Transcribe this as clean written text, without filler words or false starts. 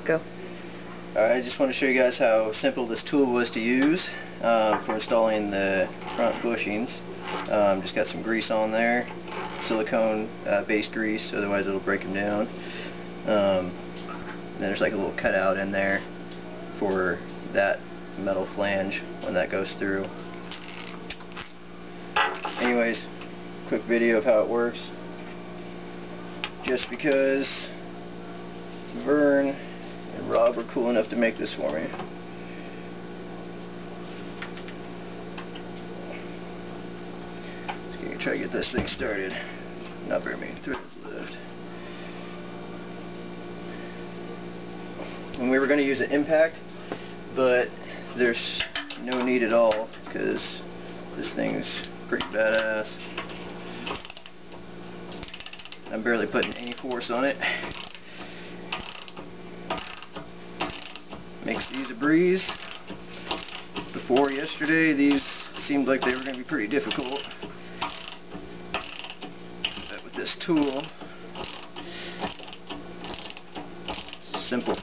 Go. Alright, I just want to show you guys how simple this tool was to use for installing the front bushings. Just got some grease on there, silicone base grease, otherwise it'll break them down. Then there's like a little cutout in there for that metal flange when that goes through. Anyways, quick video of how it works. Just because Vern and Rob were cool enough to make this for me. Just gonna try to get this thing started. Not very many threads left. And we were going to use an impact, but there's no need at all because this thing's pretty badass. I'm barely putting any force on it. Makes these a breeze. Before yesterday, these seemed like they were going to be pretty difficult. But with this tool, simple.